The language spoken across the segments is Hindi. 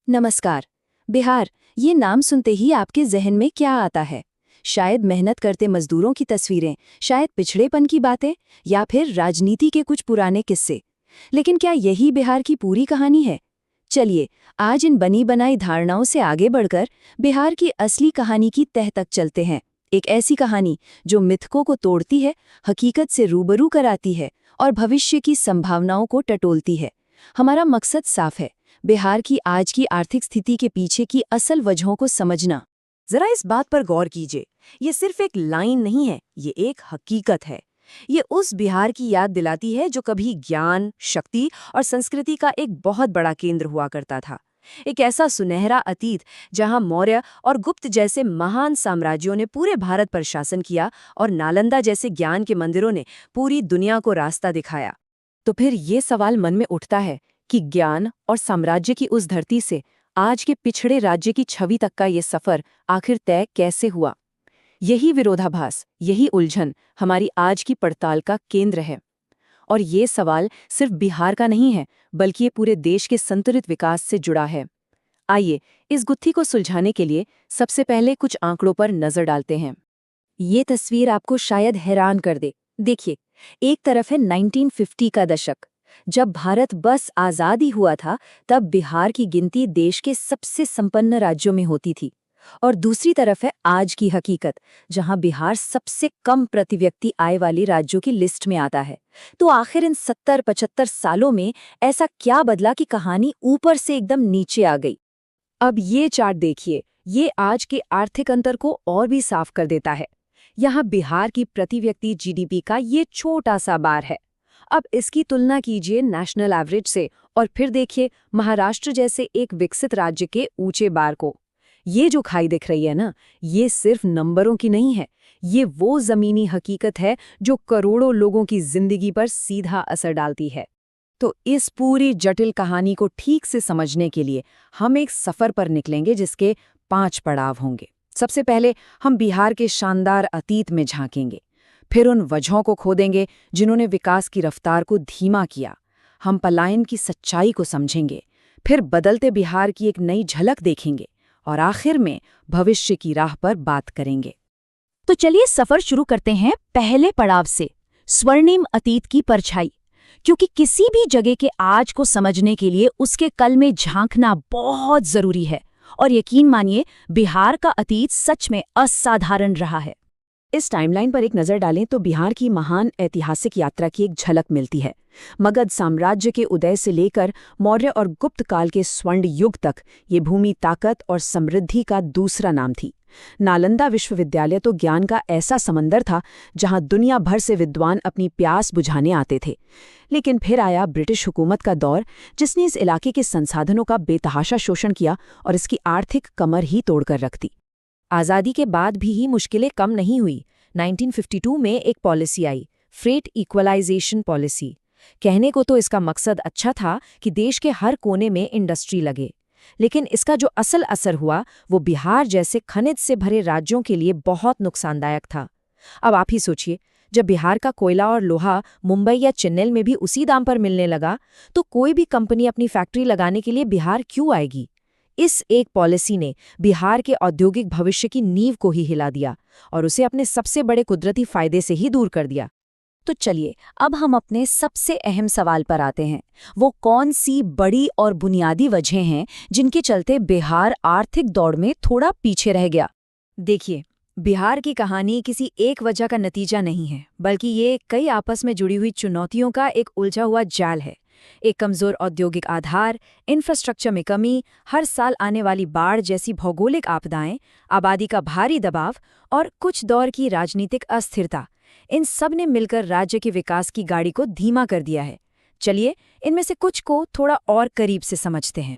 नमस्कार। बिहार, ये नाम सुनते ही आपके जहन में क्या आता है? शायद मेहनत करते मजदूरों की तस्वीरें, शायद पिछड़ेपन की बातें, या फिर राजनीति के कुछ पुराने किस्से। लेकिन क्या यही बिहार की पूरी कहानी है? चलिए, आज इन बनी बनाई धारणाओं से आगे बढ़कर बिहार की असली कहानी की तह तक चलते हैं। एक ऐसी कहानी जो मिथकों को तोड़ती है, हकीकत से रूबरू कराती है और भविष्य की संभावनाओं को टटोलती है। हमारा मकसद साफ है, बिहार की आज की आर्थिक स्थिति के पीछे की असल वजहों को समझना। जरा इस बात पर गौर कीजिए, ये सिर्फ एक लाइन नहीं है, ये एक हकीकत है। ये उस बिहार की याद दिलाती है जो कभी ज्ञान, शक्ति और संस्कृति का एक बहुत बड़ा केंद्र हुआ करता था। एक ऐसा सुनहरा अतीत जहां मौर्य और गुप्त जैसे महान साम्राज्यों ने पूरे भारत पर शासन किया और नालंदा जैसे ज्ञान के मंदिरों ने पूरी दुनिया को रास्ता दिखाया। तो फिर ये सवाल मन में उठता है कि ज्ञान और साम्राज्य की उस धरती से आज के पिछड़े राज्य की छवि तक का ये सफर आखिर तय कैसे हुआ। यही विरोधाभास, यही उलझन हमारी आज की पड़ताल का केंद्र है। और ये सवाल सिर्फ बिहार का नहीं है, बल्कि ये पूरे देश के संतुलित विकास से जुड़ा है। आइए इस गुत्थी को सुलझाने के लिए सबसे पहले कुछ आंकड़ों पर नजर डालते हैं। ये तस्वीर आपको शायद हैरान कर दे। देखिए, एक तरफ है 1950 का दशक, जब भारत बस आज़ादी हुआ था, तब बिहार की गिनती देश के सबसे संपन्न राज्यों में होती थी। और दूसरी तरफ है आज की हकीकत, जहां बिहार सबसे कम प्रति व्यक्ति आय वाली राज्यों की लिस्ट में आता है। तो आखिर इन 70-75 सालों में ऐसा क्या बदला कि कहानी ऊपर से एकदम नीचे आ गई? अब ये चार्ट देखिए, ये आज के आर्थिक अंतर को और भी साफ कर देता है। यहाँ बिहार की प्रति व्यक्ति जीडीपी का ये छोटा सा बार है। अब इसकी तुलना कीजिए नेशनल एवरेज से और फिर देखिए महाराष्ट्र जैसे एक विकसित राज्य के ऊंचे बार को। ये जो खाई दिख रही है ना, ये सिर्फ नंबरों की नहीं है, ये वो जमीनी हकीकत है जो करोड़ों लोगों की जिंदगी पर सीधा असर डालती है। तो इस पूरी जटिल कहानी को ठीक से समझने के लिए हम एक सफर पर निकलेंगे जिसके 5 पड़ाव होंगे। सबसे पहले हम बिहार के शानदार अतीत में झांकेंगे, फिर उन वजहों को खोदेंगे जिन्होंने विकास की रफ्तार को धीमा किया। हम पलायन की सच्चाई को समझेंगे, फिर बदलते बिहार की एक नई झलक देखेंगे और आखिर में भविष्य की राह पर बात करेंगे। तो चलिए सफर शुरू करते हैं पहले पड़ाव से, स्वर्णिम अतीत की परछाई। क्योंकि किसी भी जगह के आज को समझने के लिए उसके कल में झांकना बहुत जरूरी है। और यकीन मानिए, बिहार का अतीत सच में असाधारण रहा है। इस टाइमलाइन पर एक नज़र डालें तो बिहार की महान ऐतिहासिक यात्रा की एक झलक मिलती है। मगध साम्राज्य के उदय से लेकर मौर्य और गुप्त काल के स्वर्ण युग तक ये भूमि ताकत और समृद्धि का दूसरा नाम थी। नालंदा विश्वविद्यालय तो ज्ञान का ऐसा समंदर था जहां दुनिया भर से विद्वान अपनी प्यास बुझाने आते थे। लेकिन फिर आया ब्रिटिश हुकूमत का दौर, जिसने इस इलाके के संसाधनों का बेतहाशा शोषण किया और इसकी आर्थिक कमर ही तोड़कर रख दी। आज़ादी के बाद भी ही मुश्किलें कम नहीं हुई। 1952 में एक पॉलिसी आई, फ्रेट इक्वलाइजेशन पॉलिसी। कहने को तो इसका मकसद अच्छा था कि देश के हर कोने में इंडस्ट्री लगे, लेकिन इसका जो असल असर हुआ वो बिहार जैसे खनिज से भरे राज्यों के लिए बहुत नुकसानदायक था। अब आप ही सोचिए, जब बिहार का कोयला और लोहा मुंबई या चेन्नई में भी उसी दाम पर मिलने लगा, तो कोई भी कंपनी अपनी फैक्ट्री लगाने के लिए बिहार क्यों आएगी? इस एक पॉलिसी ने बिहार के औद्योगिक भविष्य की नींव को ही हिला दिया और उसे अपने सबसे बड़े कुदरती फायदे से ही दूर कर दिया। तो चलिए अब हम अपने सबसे अहम सवाल पर आते हैं। वो कौन सी बड़ी और बुनियादी वजहें हैं जिनके चलते बिहार आर्थिक दौड़ में थोड़ा पीछे रह गया? देखिए, बिहार की कहानी किसी एक वजह का नतीजा नहीं है, बल्कि ये कई आपस में जुड़ी हुई चुनौतियों का एक उलझा हुआ जाल है। एक कमजोर औद्योगिक आधार, इंफ्रास्ट्रक्चर में कमी, हर साल आने वाली बाढ़ जैसी भौगोलिक आपदाएं, आबादी का भारी दबाव और कुछ दौर की राजनीतिक अस्थिरता, इन सब ने मिलकर राज्य के विकास की गाड़ी को धीमा कर दिया है। चलिए इनमें से कुछ को थोड़ा और करीब से समझते हैं।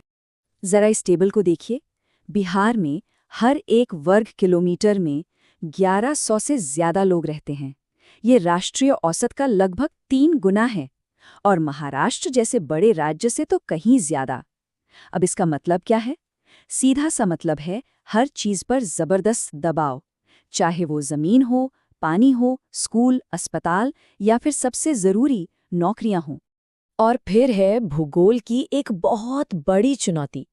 जरा इस टेबल को देखिए। बिहार में हर एक वर्ग किलोमीटर में 1100 से ज्यादा लोग रहते हैं। ये राष्ट्रीय औसत का लगभग 3 गुना है और महाराष्ट्र जैसे बड़े राज्य से तो कहीं ज्यादा। अब इसका मतलब क्या है? सीधा सा मतलब है हर चीज पर जबरदस्त दबाव, चाहे वो जमीन हो, पानी हो, स्कूल, अस्पताल या फिर सबसे जरूरी नौकरियां हों। और फिर है भूगोल की एक बहुत बड़ी चुनौती।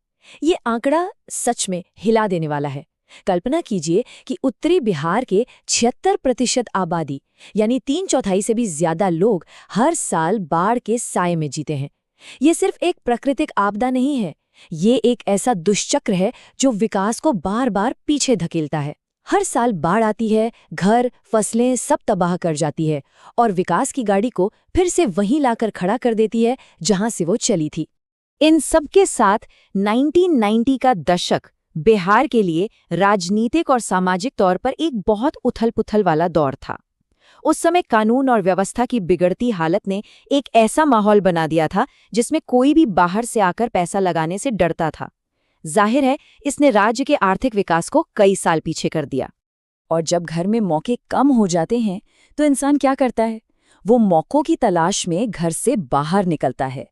ये आंकड़ा सच में हिला देने वाला है। कल्पना कीजिए कि उत्तरी बिहार के 76% आबादी यानी 3/4 से भी ज्यादा लोग हर साल बाढ़ के साए में जीते हैं। ये सिर्फ एक प्राकृतिक आपदा नहीं है, ये एक ऐसा दुष्चक्र है जो विकास को बार बार पीछे धकेलता है। हर साल बाढ़ आती है, घर, फसलें सब तबाह कर जाती है और विकास की गाड़ी को फिर से वहीं लाकर खड़ा कर देती है जहां से वो चली थी। इन सबके साथ 1990 का दशक बिहार के लिए राजनीतिक और सामाजिक तौर पर एक बहुत उथल-पुथल वाला दौर था। उस समय कानून और व्यवस्था की बिगड़ती हालत ने एक ऐसा माहौल बना दिया था जिसमें कोई भी बाहर से आकर पैसा लगाने से डरता था। जाहिर है, इसने राज्य के आर्थिक विकास को कई साल पीछे कर दिया। और जब घर में मौके कम हो जाते हैं तो इंसान क्या करता है? वो मौकों की तलाश में घर से बाहर निकलता है।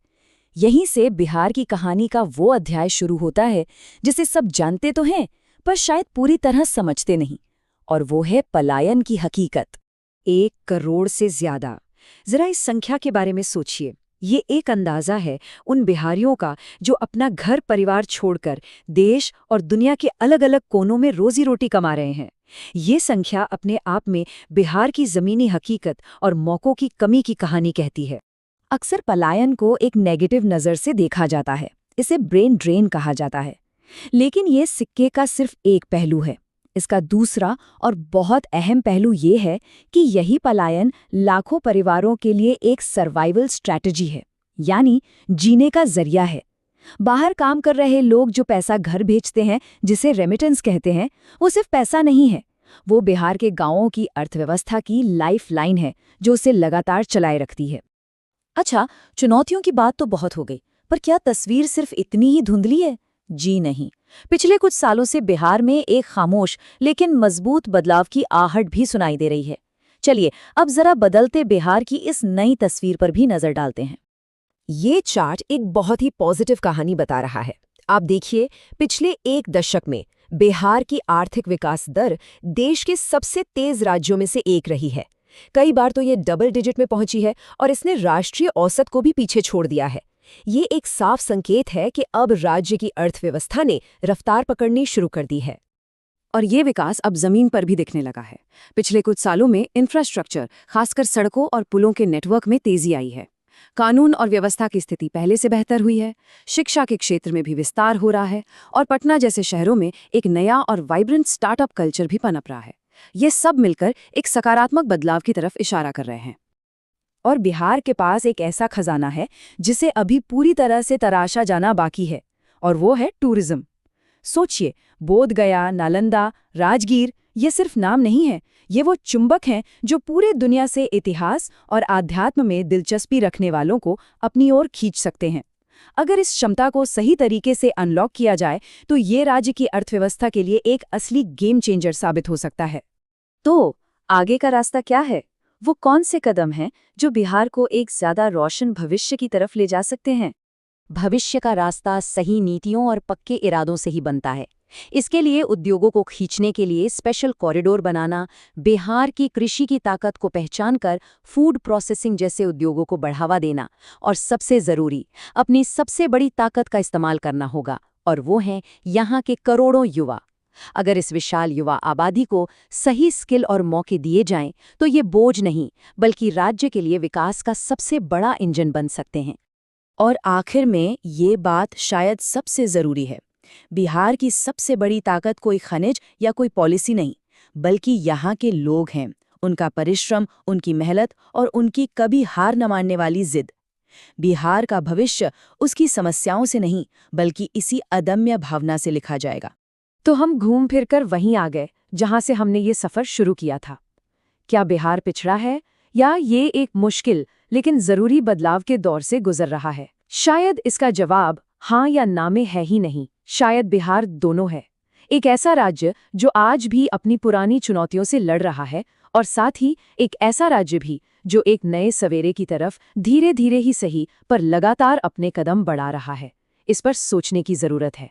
यहीं से बिहार की कहानी का वो अध्याय शुरू होता है जिसे सब जानते तो हैं पर शायद पूरी तरह समझते नहीं, और वो है पलायन की हकीकत। 1 करोड़ से ज्यादा। जरा इस संख्या के बारे में सोचिए। ये एक अंदाजा है उन बिहारियों का जो अपना घर परिवार छोड़कर देश और दुनिया के अलग अलग कोनों में रोजी रोटी कमा रहे हैं। ये संख्या अपने आप में बिहार की जमीनी हकीकत और मौकों की कमी की कहानी कहती है। अक्सर पलायन को एक नेगेटिव नज़र से देखा जाता है, इसे ब्रेन ड्रेन कहा जाता है। लेकिन ये सिक्के का सिर्फ एक पहलू है। इसका दूसरा और बहुत अहम पहलू ये है कि यही पलायन लाखों परिवारों के लिए एक सर्वाइवल स्ट्रैटेजी है, यानी जीने का जरिया है। बाहर काम कर रहे लोग जो पैसा घर भेजते हैं, जिसे रेमिटेंस कहते हैं, वो सिर्फ पैसा नहीं है, वो बिहार के गांवों की अर्थव्यवस्था की लाइफ लाइन है जो उसे लगातार चलाए रखती है। अच्छा, चुनौतियों की बात तो बहुत हो गई, पर क्या तस्वीर सिर्फ इतनी ही धुंधली है? जी नहीं। पिछले कुछ सालों से बिहार में एक खामोश लेकिन मजबूत बदलाव की आहट भी सुनाई दे रही है। चलिए अब जरा बदलते बिहार की इस नई तस्वीर पर भी नजर डालते हैं। ये चार्ट एक बहुत ही पॉजिटिव कहानी बता रहा है। आप देखिए, पिछले 1 दशक में बिहार की आर्थिक विकास दर देश के सबसे तेज राज्यों में से एक रही है। कई बार तो ये डबल डिजिट में पहुंची है और इसने राष्ट्रीय औसत को भी पीछे छोड़ दिया है। ये एक साफ संकेत है कि अब राज्य की अर्थव्यवस्था ने रफ्तार पकड़नी शुरू कर दी है। और ये विकास अब जमीन पर भी दिखने लगा है। पिछले कुछ सालों में इंफ्रास्ट्रक्चर, खासकर सड़कों और पुलों के नेटवर्क में तेजी आई है। कानून और व्यवस्था की स्थिति पहले से बेहतर हुई है। शिक्षा के क्षेत्र में भी विस्तार हो रहा है और पटना जैसे शहरों में एक नया और वाइब्रेंट स्टार्टअप कल्चर भी पनप रहा है। ये सब मिलकर एक सकारात्मक बदलाव की तरफ इशारा कर रहे हैं। और बिहार के पास एक ऐसा खजाना है जिसे अभी पूरी तरह से तराशा जाना बाकी है, और वो है टूरिज्म। सोचिए, बोध गया, नालंदा, राजगीर, ये सिर्फ नाम नहीं है, ये वो चुंबक हैं जो पूरे दुनिया से इतिहास और आध्यात्म में दिलचस्पी रखने वालों को अपनी ओर खींच सकते हैं। अगर इस क्षमता को सही तरीके से अनलॉक किया जाए तो ये राज्य की अर्थव्यवस्था के लिए एक असली गेम चेंजर साबित हो सकता है। तो आगे का रास्ता क्या है? वो कौन से कदम हैं जो बिहार को एक ज्यादा रोशन भविष्य की तरफ ले जा सकते हैं? भविष्य का रास्ता सही नीतियों और पक्के इरादों से ही बनता है। इसके लिए उद्योगों को खींचने के लिए स्पेशल कॉरिडोर बनाना, बिहार की कृषि की ताकत को पहचानकर फूड प्रोसेसिंग जैसे उद्योगों को बढ़ावा देना, और सबसे जरूरी, अपनी सबसे बड़ी ताकत का इस्तेमाल करना होगा, और वो हैं यहाँ के करोड़ों युवा। अगर इस विशाल युवा आबादी को सही स्किल और मौके दिए जाएं, तो ये बोझ नहीं बल्कि राज्य के लिए विकास का सबसे बड़ा इंजन बन सकते हैं। और आखिर में ये बात शायद सबसे जरूरी है, बिहार की सबसे बड़ी ताकत कोई खनिज या कोई पॉलिसी नहीं, बल्कि यहाँ के लोग हैं, उनका परिश्रम, उनकी मेहनत और उनकी कभी हार न मानने वाली जिद। बिहार का भविष्य उसकी समस्याओं से नहीं बल्कि इसी अदम्य भावना से लिखा जाएगा। तो हम घूम फिर कर वहीं आ गए जहां से हमने ये सफर शुरू किया था। क्या बिहार पिछड़ा है या ये एक मुश्किल लेकिन जरूरी बदलाव के दौर से गुजर रहा है? शायद इसका जवाब हाँ या ना में है ही नहीं, शायद बिहार दोनों है। एक ऐसा राज्य जो आज भी अपनी पुरानी चुनौतियों से लड़ रहा है, और साथ ही एक ऐसा राज्य भी जो एक नए सवेरे की तरफ धीरे धीरे ही सही पर लगातार अपने कदम बढ़ा रहा है। इस पर सोचने की जरूरत है।